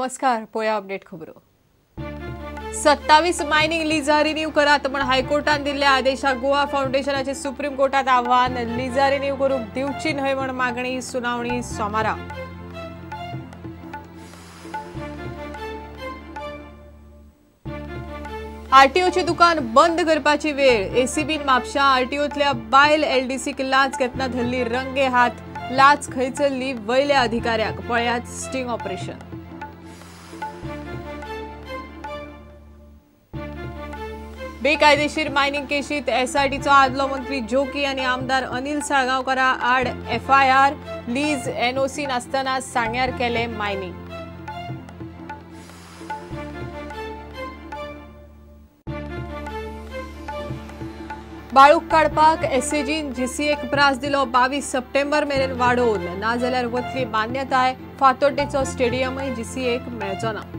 नमस्कार. पोया अपडेट खबरो. 27 मायनिंग लिजा रिन्यू करात म्हण हायकोर्टान दिल्ल्या आदेशाक गोवा फाउंडेशनाचे सुप्रीम कोर्टात आव्हान. लिजा रिन्यू करूंक दिवची न्हय म्हण मागणी. सुनावणी सोमारा. आरटीओचे दुकान बंद करपाची वेळ. एसीबीन म्हापशा आरटीओतल्या बायल एलडीसीक लाच घेतना धरली रंगे हात. लाच खंय चल्ली वयल्या अधिकाऱ्याक. पळयात स्टिंग ऑपरेशन. बेकायदेशीर मायनिंग केशीत एसआयटीचो आदलो मंत्री जोकी आनी आमदार अनिल साळगांवकारा आड एफआयआर. लीज एनओसी नासतना सांग्यार केले मायनिंग. बाळूक काडपाक एसएजीन जीसीएक प्रास दिलो. 22 सप्टेंबर मेरेन वाडोवन. ना जाल्यार वतली मान्यताय. फातोड्डेचो स्टेडियमय जीसीएक मेळचो ना.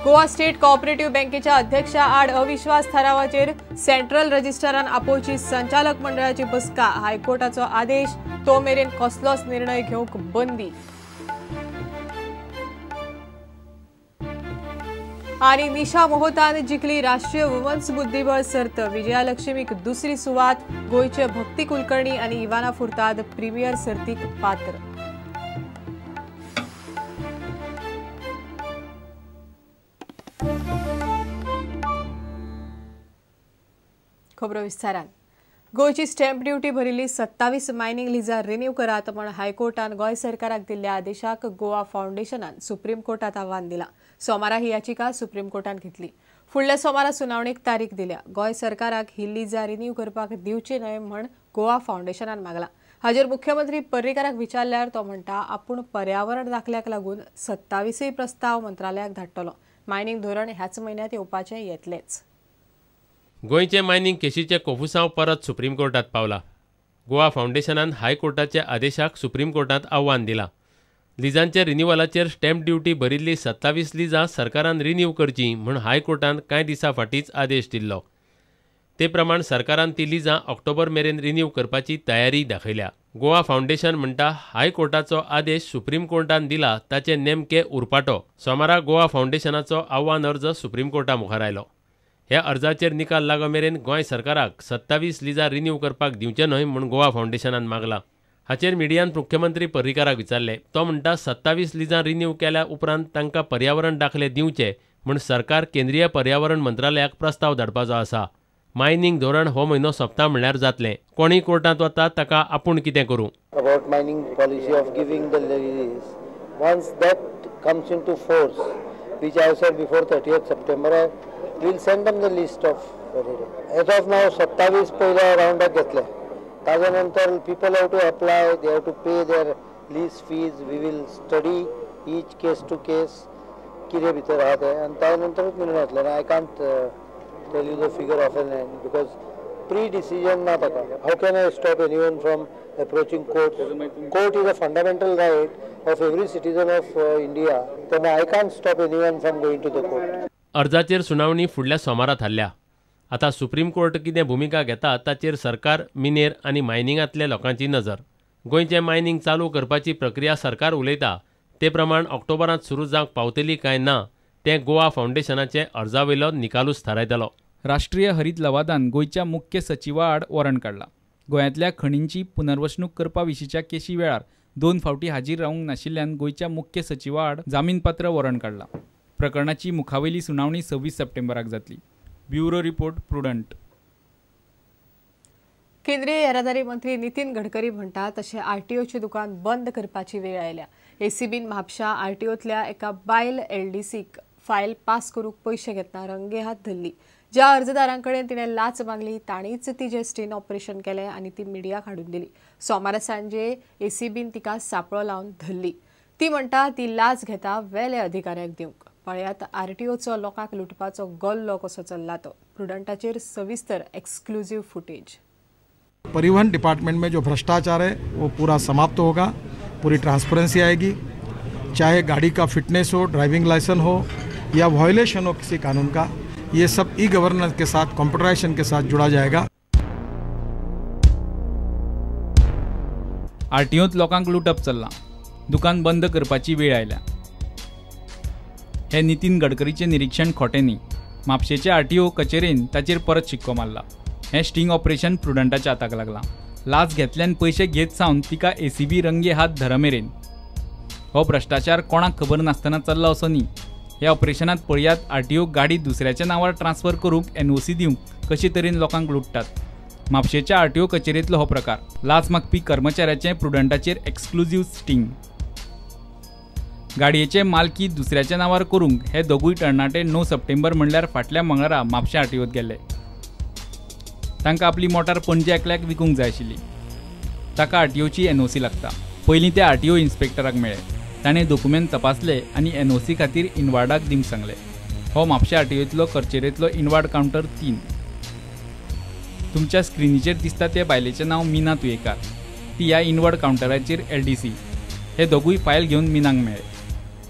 गोवा स्टेट कोऑपरेटिव्ह बँकेच्या अध्यक्षा आड अविश्वास थारावाचेर सेंट्रल रजिस्ट्रारान आपोवची संचालक मंडळाची बसका. हायकोर्टाचो आदेश. तो मेरेन कसलोच निर्णय घेवंक बंदी. आणि निशा मोहतान जिखली राष्ट्रीय वुमन्स बुद्धिबळ सर्त. विजयालक्ष्मीक दुसरी सुवात. गोयचे भक्ती कुलकर्णी आणि इवाना फुर्ताद प्रीमियर सर्तीक पात्र. खबरो विस्तारान. गोयची स्टॅम्प ड्युटी भरिल्ली 27 मायनिंग लिजा रिन्यू करात म्हण हायकोर्टान गोय सरकाराक दिल्ल्या आदेशाक गोवा फाउंडेशनान सुप्रीम कोर्टात आव्हान दिला. सोमारा ही याचिका सुप्रीम कोर्टान घेतली. फुडल्या सोमारा सुनावणेक तारीख दिल्या. गोय सरकाराक ही लिजा रिन्यू करपाक दिवची न्हय म्हण गोवा फाउंडेशनान मागला. हाजेर मुख्यमंत्री पर्रीकाराक विचारल्यार तो म्हणटा आपूण पर्यावरण दाखल्याक लागून 27 प्रस्ताव मंत्रालयाक धाडटलो. मायनिंग धोरण ह्याच म्हयन्यात येवपाचें येतलेच. गोंयचे मायनिंग केशीचे कोफुसांव परत सुप्रीम कोर्टात पावला. गोवा फाउंडेशनान हायकोर्टाच्या आदेशाक सुप्रीम कोर्टात आव्हान दिला. लिजांच्या रिन्युवलाचेर स्टॅम्प ड्युटी भरिल्ली 27 लिजां सरकारान रिन्यू करची म्हूण हायकोर्टान कांय दिसां फाटींच आदेश दिल्लो. ते प्रमाण सरकारान ती लिजां ऑक्टोबर मेरेन रिन्यू करपाची तयारी दाखयल्या. गोवा फाउंडेशन म्हणटा हायकोर्टाचो आदेश सुप्रीम कोर्टान दिला ताचे नेमके उरपाटो. सोमारा गोवा फाउंडेशनाचो आव्हान अर्ज सुप्रीम कोर्टा मुखार आयलो. ह्या अर्जाचेर निकाल लागो मेरेन गोंय सरकाराक 27 लिजां रिन्यू करपाक दिवचे न्हय म्हूण गोवा फाउंडेशनान मागला. हाचेर मिडियान मुख्यमंत्री पर्रीकाराक विचारले. तो म्हणटा 27 लिजां रिन्यू केल्या उपरांत तांकां पर्यावरण दाखले दिवचे म्हूण सरकार केंद्रीय पर्यावरण मंत्रालयाक प्रस्ताव धाडपाचो आसा. मायनिंग धोरण हो म्हयनो सोंपता म्हणल्यार जातलें. कोणीय कोर्टांत वता ताका आपूण कितें करूं. About mining policy of giving the lease, once that comes into force, which I said before 30th September, we'll send them the list of. As of now, 27 पहिल्या राउंडाक घेतले. त्यानंतर people have to apply, they have to pay their lease fees. We will study each case to case किती भितर आहा ते आणि त्यानंतरच निर्णय घेतले. I can't tell you the figure of an end because pre-decision ना ताका. How can I stop anyone from approaching court? Court is a fundamental right of every citizen of India. Then I can't stop anyone from going to the court. अर्जाचेर सुनावणी फुडल्या सोमारात हाडल्या. आतां supreme court कितें भुमिका घेता ताचेर सरकार, मिनेर आनी मायनिंगांतल्या लोकांची नजर. गोंयचें मायनिंग चालू करपाची प्रक्रिया सरकार उलयता ते प्रमाण ऑक्टोबरांत सुरू जावंक पावतली काय ना तें गोवा फाउंडेशनाचे अर्जावेलो निकालूच थारायतलो. राष्ट्रीय हरीत लवादान गोंयच्या मुख्य सचिवा आड वॉरंट काडला. गोंयांतल्या खणींची पुनर्वसणूक करपा विशींच्या केशी वेळार 2 फावटी हाजीर रावंक नाशिल्ल्यान गोंयच्या मुख्य सचिवा आड जामीनपात्र वॉरंट काडला. प्रकरणाची मुखावेली सुनावणी 26 सप्टेंबराक जातली. Bureau report prudent. केंद्रीय येरादारी मंत्री नितीन गडकरी म्हणटा तशें आरटीओचे दुकान बंद करपाची वेळ आयल्या. एसीबीन म्हापशा आरटीओतल्या एका बायल एलडीसीक फायल पास करूंक पयशे घेतना रंगेहात धरली. ज्या अर्जदारांकडेन तिणें लाच मागली ताणीच तिचें स्टिंग ऑपरेशन केलें आनी ती मिडियाक हाडून दिली. सोमारा सांजे एसीबीन तिका सापळो लावन धरली. ती म्हणटा ती लाच घेता वेले अधिकाऱ्याक दिवंक. पळयात आरटीओचो लोकांक लुटपाचो गल्लो कसो चल्ला तो. प्रुडंटाचेर सविस्तर एक्सक्लूसिव फुटेज. परिवहन डिपार्टमेंट में जो भ्रष्टाचार है वो पूरा समाप्त होगा. पूरी ट्रांसपेरेंसी आएगी. चाहे गाड़ी का फिटनेस हो, ड्राइविंग लाइसेंस हो या वायलेशन हो किसी कानून का, ये सब ई गवर्नेंस के साथ, कंप्यूटराइजेशन के साथ जुड़ा जाएगा. आरटीओत लोकांक लुटप चल्लां, दुकान बंद करपाची वेळ आयल्या। हे नितीन गडकरीचे निरीक्षण खोटें न्ही। म्हापशेच्या आरटीओ कचेरेन ताचेर परत शिक्को मारला। हे स्टिंग ऑपरेशन प्रुडंटाच्या हाताक लागलां। लाच घेतल्यान पयशे घेत सावन तिका एसीबी रंगे हात धरमेरेन। हो भ्रष्टाचार कोणाक खबर नासतना चल्ला असो न्ही। ह्या ऑपरेशनात पळयात आरटीओ गाडी दुसऱ्याच्या नांवार ट्रान्सफर करूंक एनओसी दिवंक कशे तरेन लोकांक लुटतात। म्हापशेच्या आरटीओ कचेरेंतलो हो प्रकार। लाच मागपी कर्मचाऱ्याचे प्रुडंटाचेर एक्सक्लुझिव्ह स्टिंग। गाडयेचे मालकी दुसऱ्याच्या नांवार करूंक हे दोगूय तरणाटे 9 सप्टेंबर म्हणल्यार फाटल्या मंगळारा म्हापशा आरटीओत गेल्ले। तांकां आपली मोटार पणजे एकल्याक विकूंक जाय आशिल्ली। ताका आरटीओची एनओसी लागता। पयलीं ते आरटीओ इन्स्पेक्टराक मेळ्ळे। ताणें डॉक्युमेंट तपासले आनी एनओसी खातीर इनवार्डाक दिवंक सांगले। हो म्हापशा आरटीओतलो कचेरेंतलो इनवार्ड कावंटर 3। तुमच्या स्क्रिनीचेर दिसता ते बायलेचें नांव मीना तुयेकार। ती ह्या इनवार्ड कावंटराचेर एलडीसी। हे दोगूय फायल घेवन मीनाक मेळ्ळे।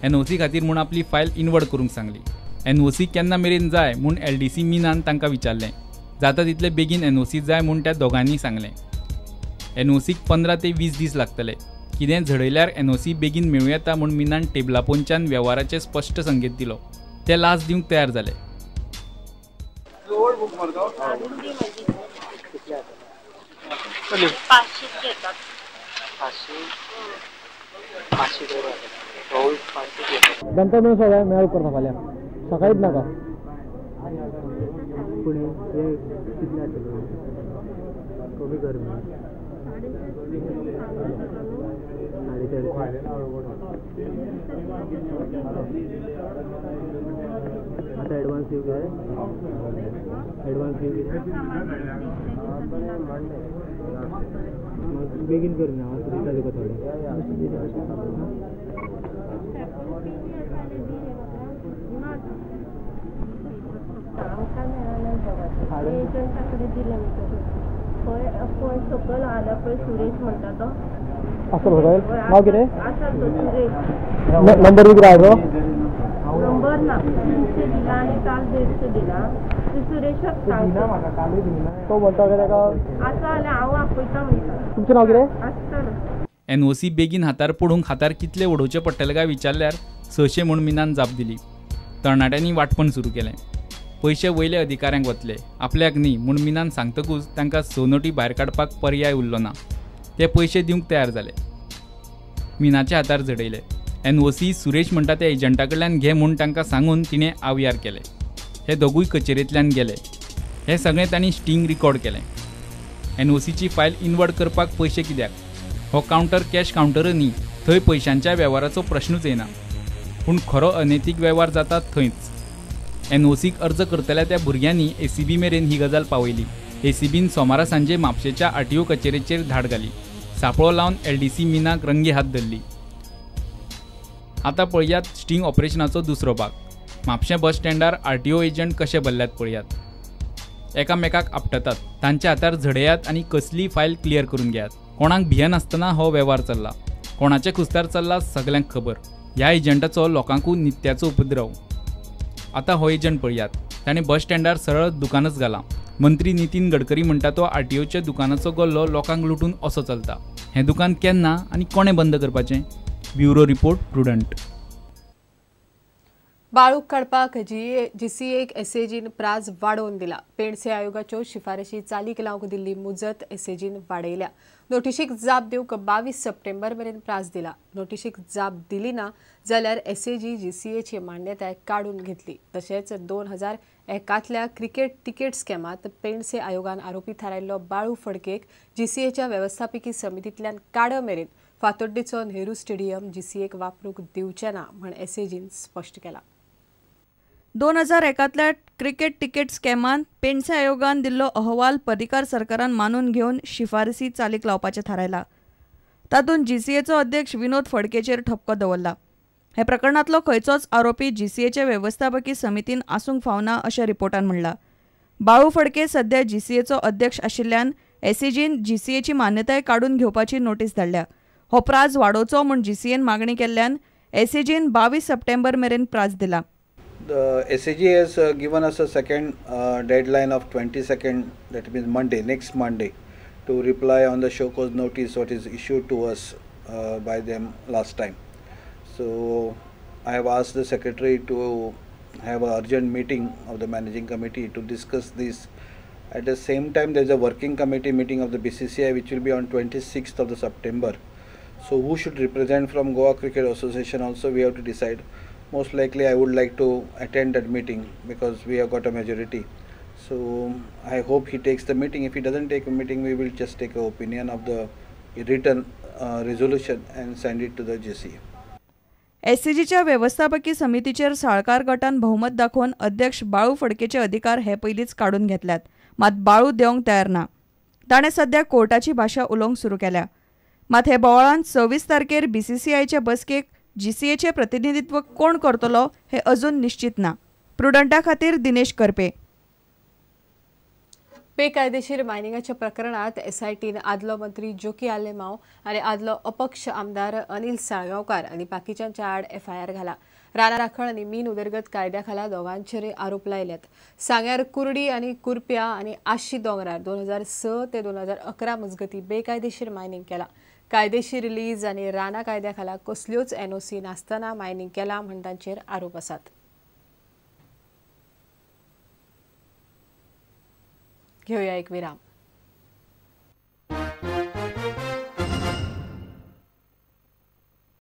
एनओसी खातीर म्हूण आपली फायल इनवर्ड करूंक सांगली। एनओसी केन्ना मेरेन जाय म्हूण एलडीसी मीनान तांकां विचारलें। जाता तितले बेगीन एनओसी जाय म्हूण त्या दोगांनी सांगलें। एनओसीक 15 ते 20 दीस लागतले। कितें झडयल्यार एनओसी बेगीन मेळूं येता म्हूण मीनान टेबलापोंच्यान वेव्हाराचे स्पश्ट संकेत दिलो। ते लाच दिवंक तयार जाले। दंता मिळून सगळ्या मेळ करता फाल्यां सकाळीच नाका कमी गरमी आता ॲडव्हान्स येऊ काय ॲडव्हान्स येऊ बेगीन कर ना दिता तुका थोडे एजंटाकडे दिले पळय सकल आला पळय सुरेश म्हणटा तो असं बघाय नाव कितें आसा तो सुरेश नंबर किती राहिलो नंबर ना 300 दिला आणि काल 150 दिला ते सुरेशक सांगता म्हाका कालूय दिना तो म्हणटा की ताका आसा जाल्यार हांव आपयता म्हणटा तुमचें नाव कितें आसता ना एनओसी बेगीन हातार पडूंक हातार कितले उडोवचे पडटले काय विचारल्यार 600 म्हूण मिनान जाप दिली। तरणाट्यांनी वाटपण सुरू केलें। पयशे वयले अधिकाऱ्यांक वतले, आपल्याक न्ही म्हूण मिनान सांगतकूच तांकां 6 नोटी भायर काडपाक पर्याय उरलो ना। ते पयशे दिवंक तयार जाले। मिनाच्या हातार झडयले। एनओसी सुरेश म्हणटा त्या एजंटा कडल्यान घे म्हूण तांकां सांगून तिणें आवियार केले। हे दोगूय कचेरेंतल्यान गेले। हे सगळें तांणी स्टिंग रिकॉर्ड केलें। एनओसीची फायल इनवर्ड करपाक पयशे कित्याक? हो कावंटर कॅश कावंटर न्ही, थंय पयशांच्या वेव्हाराचो प्रश्नूच येना। पूण खरो अनैतीक वेव्हार जाता थंयच। एनओसीक अर्ज करतल्या त्या भुरग्यांनी एसीबी मेरेन ही गजाल पावयली। एसीबीन सोमारा सांजे म्हापशेच्या आरटीओ कचेरेचेर धाड घाली। सापळो लावन एलडीसी मिनाक रंगे हात धरली। आतां पळयात स्टिंग ऑपरेशनाचो दुसरो भाग। म्हापशें बस स्टँडार आरटीओ एजंट कशे भरल्यात पळयात। एकामेकाक आपटतात, तांच्या हातार झडयात आनी कसली फायल क्लियर करून घेयात। कोणाक भियेन नासतना हो वेव्हार चल्ला। कोणाचे कुस्तार चल्ला सगल्यांक खबर। ह्या एजंटाचो लोकांकू नित्याचो उपद्रव। आतां हो एजंट पळयात, ताणें बस स्टँडार सरळ दुकानच घालां। मंत्री नितीन गडकरी म्हणटा तो आरटीओच्या दुकानाचो गल्लो लोकांक लुटून असो चलता। हें दुकान केन्ना आनी कोणें बंद करपाचें? Bureau report prudent. बाळूक काडपाक जीसीएक एसएजीन प्राज वाडोवन दिला। पेंडसे आयोगाच्यो शिफारशी चालीक लावंक दिल्ली मुजत एसएजीन वाडयल्या। नोटीशीक जाप दिवंक 22 सप्टेंबर मेरेन प्राज दिला। नोटीशीक जाप दिली ना जाल्यार एसएजी जीसीएची मान्यताय काडून घेतली। तशेंच 2001तल्या क्रिकेट तिकेट स्कॅमात पेंडसे आयोगान आरोपी थारायल्लो बाळू फडकेक जीसीएच्या वेवस्थापकी समितींतल्यान काडो मेरेन फातोड्डेचो नेहरू स्टेडियम जीसीएक वापरूंक दिवचे ना म्हण एसएजीन स्पश्ट केला। 2001तल्या क्रिकेट तिकेट स्कॅमान पेंडसे आयोगान दिल्लो अहवाल पर्रीकार सरकारान मानून घेवन शिफारसी चालीक लावपाचें थारायला। तातूंत जीसीएचो अध्यक्ष विनोद फडकेचेर ठपको दवरला। हे प्रकरणांतलो खंयचोच आरोपी जीसीएचे वेवस्थापकी समितीन आसूंक फावना अशें रिपोर्टान म्हणला। बाळू फडके सध्या जीसीएचो अध्यक्ष आशिल्ल्यान एसएजीन जीसीएची मान्यताय काडून घेवपाची नोटीस धाडल्या। हो प्राज वाडोवचो म्हूण जीसीएन मागणी केल्ल्यान एसएजीन 22 सप्टेंबर मेरेन प्राज दिला। The SAG has given us a second deadline of 22nd, that means Monday, next Monday, to reply on the show cause notice what is issued to us by them last time. So I have asked the secretary to have an urgent meeting of the managing committee to discuss this. At the same time, there is a working committee meeting of the BCCI which will be on 26th of the September. So who should represent from Goa Cricket Association also we have to decide. Most likely I would like to attend that meeting because we have got a majority. So I hope he takes the meeting. If he doesn't take a meeting, we will just take an opinion of the written resolution and send it to the JCA. एससीजीच्या व्यवस्थापकीय समितीचेर साळकार गटान बहुमत दाखोवन अध्यक्ष बाळू फडकेचे अधिकार हे पयलींच काडून घेतल्यात. मात बाळू देवंक तयार ना. ताणें सध्या कोर्टाची भाशा उलोवंक सुरू केल्या. मात हे बोवाळांत 26 तारखेर बीसीसीआयचे बसकेक जीसीएचे प्रतिनिधित्व कोण करतलो हे अजून निश्चित ना. प्रुडंटा खातीर दिनेश करपे. बेकायदेशीर मायनिंगाच्या प्रकरणात एसआयटीन आदलो मंत्री जोकी आलेमांव आनी आदलो अपक्ष आमदार अनिल साळगांवकार आनी बाकीच्यांच्या आड एफआयआर घाला. रानां राखण आनी मीन उदरगत कायद्या खाला दोगांचेरय आरोप लायल्यात. सांग्यार कुर्डी आनी कुरप्या आनी आशी दोंगरार 2006 ते 2011 मजगती बेकायदेशीर मायनिंग केला. कायदेशीर लीज आनी रानां कायद्या खाला कसल्योच एनओसी नासतना मायनिंग केला म्हण तांचेर आरोप आसात. घेऊया एक विराम.